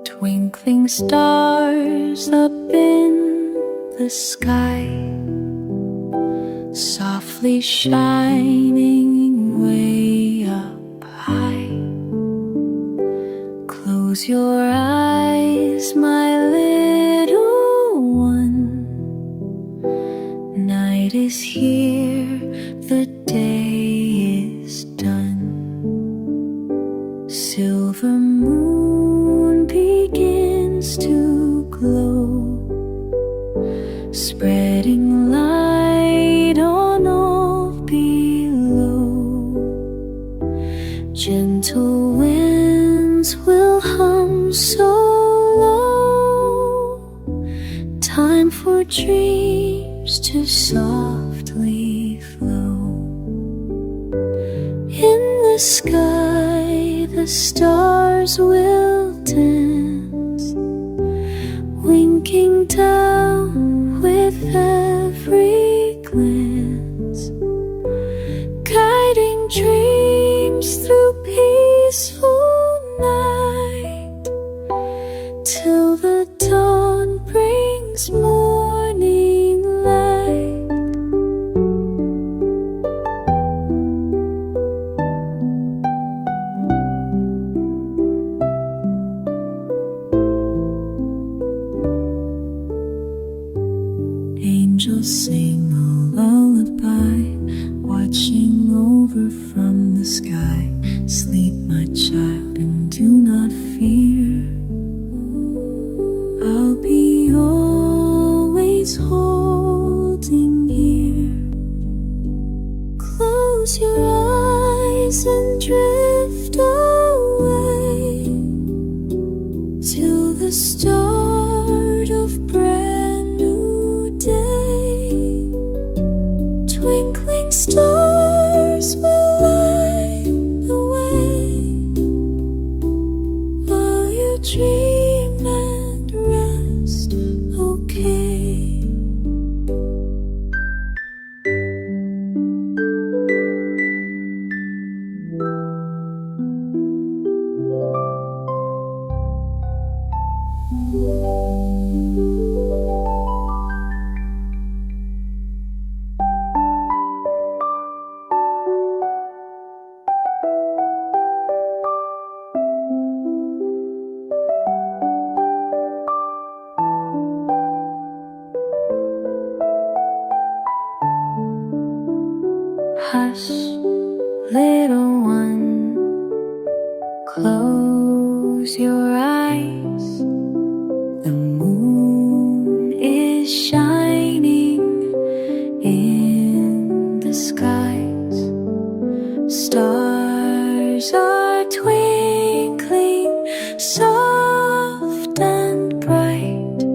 Twinkling stars up in the sky, softly shining way up high. Close your eyes, my little one. Night is here, the day is done. Silver moon begins to glow, spreading light on all below. Gentle winds will hum so low. Time for dreams to softly flow. In the sky, the stars will dance, winking down with every glance, guiding dreams through peaceful night, till the dawn brings morning light. Angels sing a lullaby, watching over from the sky. Sleep, my child, and do not fear. I'll be always holding here. Close your eyes and drift away till the start of brand new day. Twinkling stars will light the way while you dream and rest, okay? Hush, little one, close your eyes. The moon is shining in the skies. Stars are twinkling soft and bright.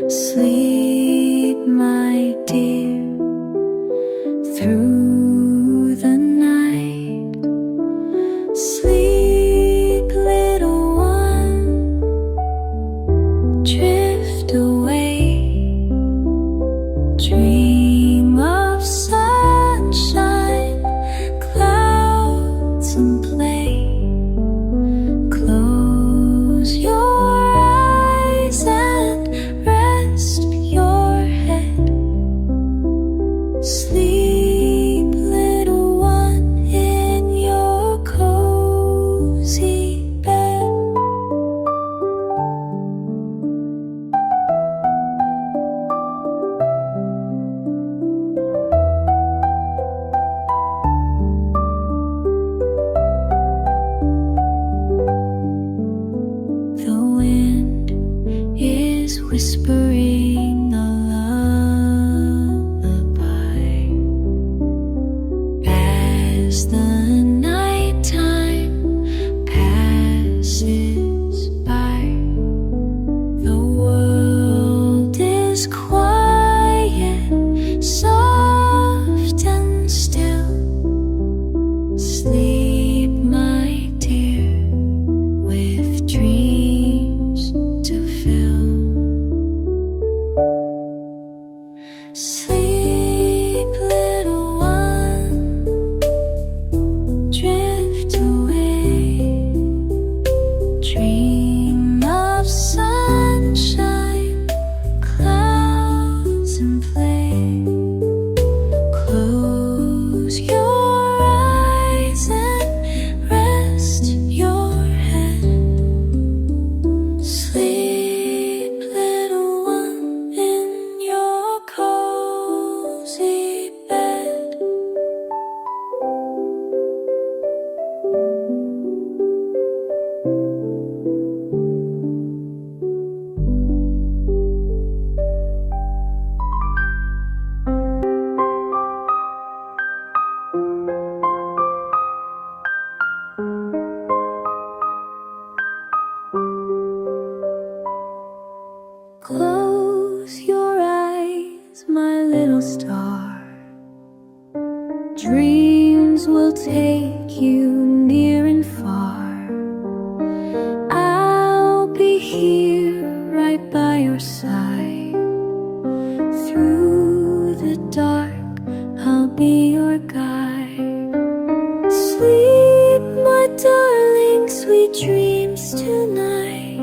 Sleep, my dear, through the night. Sleep, little one, drift away. Dream of sunshine, clouds and play. Close your eyes and rest your head. Sleep, little one, in your cozy bed. The wind is whispering a lullaby as the nighttime passes by. The world is quiet, soft and still. Sleep, my dear, with dreams to fill. Close your eyes, my little star. Dreams will take you near and far. I'll be here right by your side. Through the dark, I'll be your guide. Sleep, my darling, sweet dreams tonight.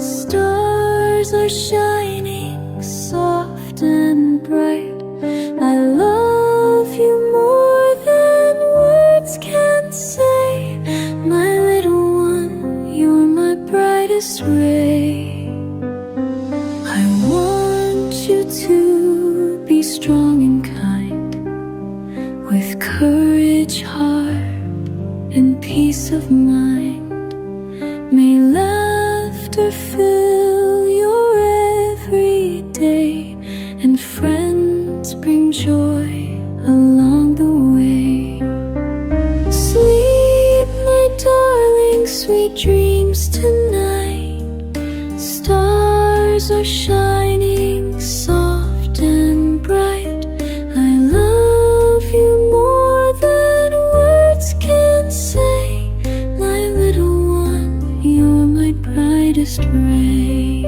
Stars are shining soft and bright. I love you more than words can say. My little one, you're my brightest ray. I want you to be strong and kind, with courage, heart, and peace of mind. May laughter fill your every day, and friends bring joy along the way. Sleep, my darling, sweet dreams tonight. Stars are shining soft and bright. I love you more than words can say. My little one, you're my brightest ray.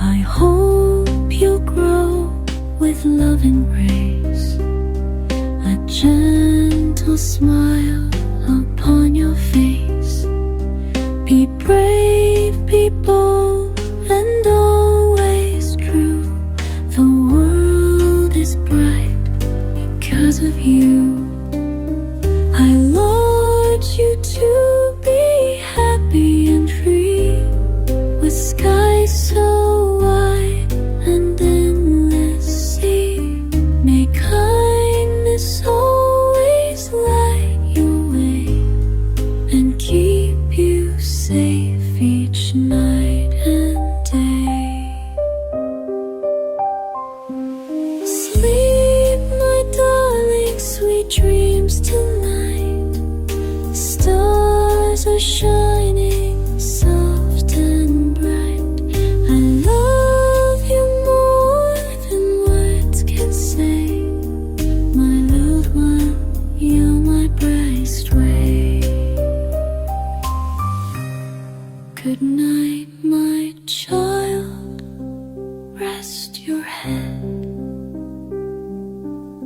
I hope you'll grow with love and grace, a gentle smile upon your face. Be brave, be bold, and always true. The world is bright because of you. I want you to be happy and free, with skies so wide and endless sea. May kindness always light your way, and keep you safe each night and day. Sleep, my darling, sweet dreams tonight. Stars are shining soft and bright. I love you more than words can say. My little one, you're my brightest ray. Good night, my child. Rest your head.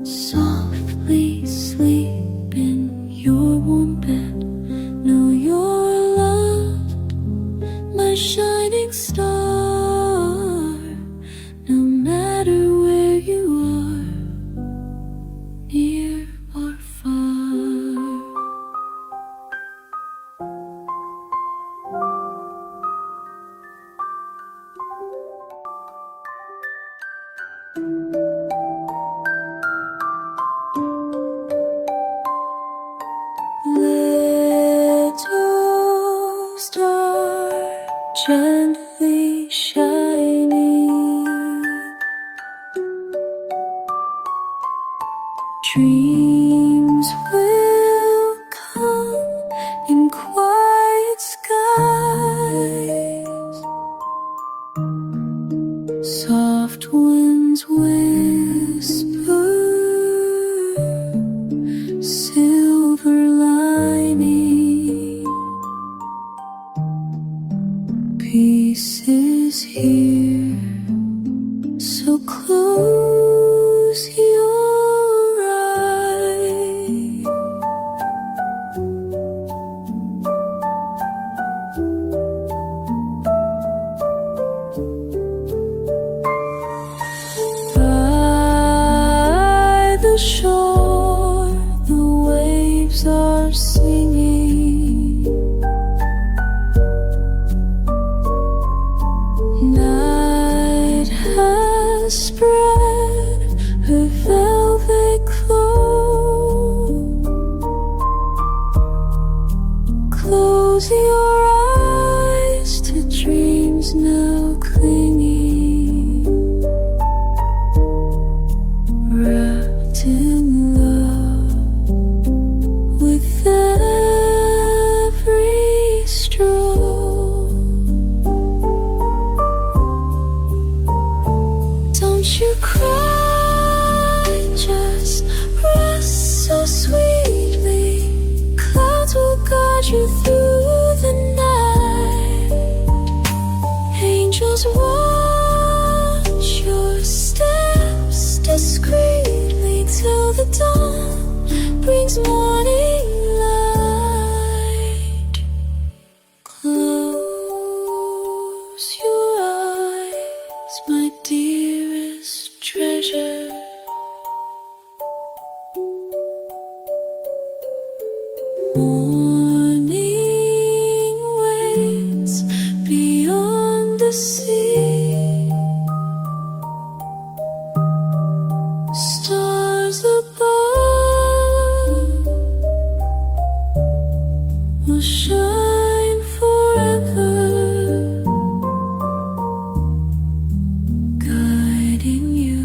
Softly sleep in your warm bed. Know you're loved, my shining star. No matter where you are, near or far. Little star, gently shining. Dreams will come in quiet skies. Soft winds whisper, silver lining. Peace is here, so close your eyes. By the shore, the waves are singing. Night has spread her velvet cloak. Close your eyes to dreams now clinging. you cry, just rest so sweetly. Clouds will guide you through the night. Angels watch your steps discreetly till the dawn brings morning light. Close your eyes, my dearest treasure. Morning waits beyond the sea. Stars above will shine forever, guiding you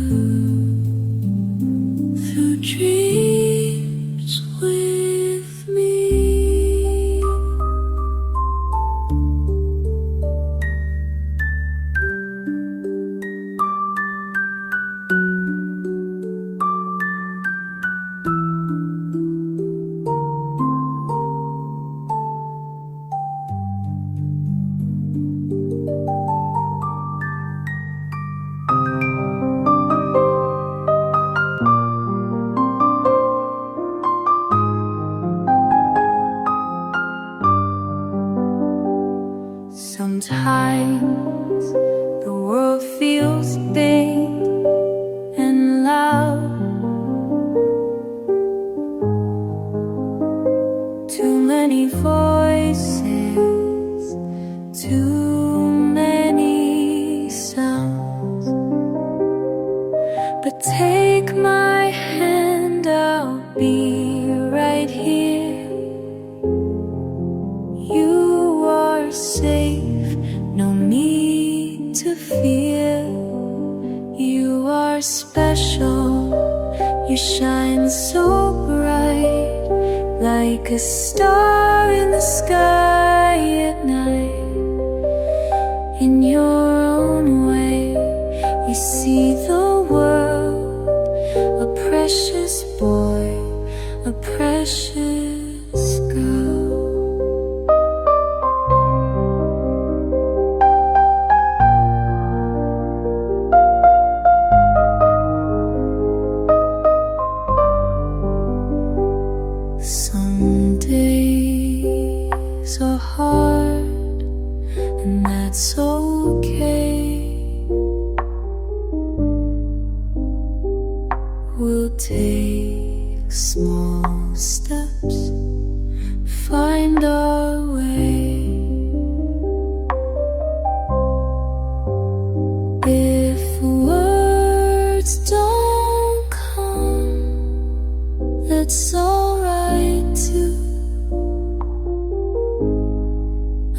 through dreams with me. Sometimes the world feels big and loud. Too many voices, too many sounds. But take my hand, I'll be right here. You are safe, no need to fear. You are special, you shine so bright, like a star in the sky at night. In your own way, you see the world, a precious boy, a precious girl. Some days are hard, and that's okay. We'll take small steps, find our way. If words don't come, that's alright too.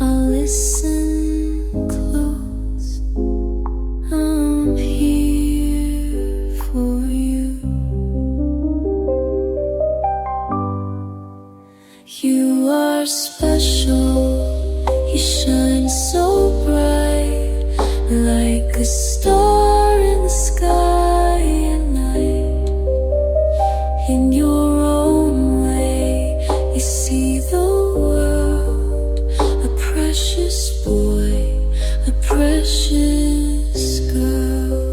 I'll listen close, I'm here for you. You are special, you shine so bright, like a star in the sky at night. In your own way, you see the world, a precious boy, a precious girl.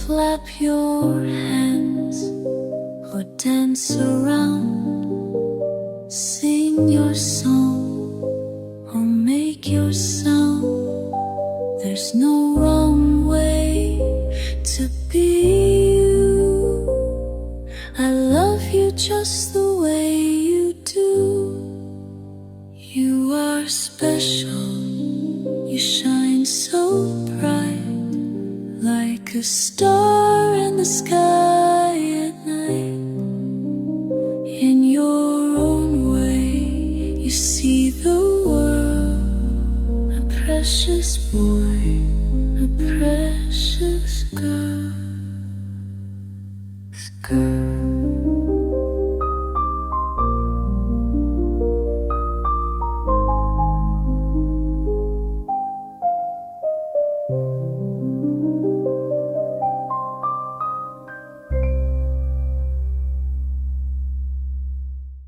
Flap your hands or dance around. Sing your song or make your sound. There's no wrong way to be you. I love you just the way you do. You are special, you shine so bright, like a star in the sky at night. In your own way, you see the world, a precious boy, a precious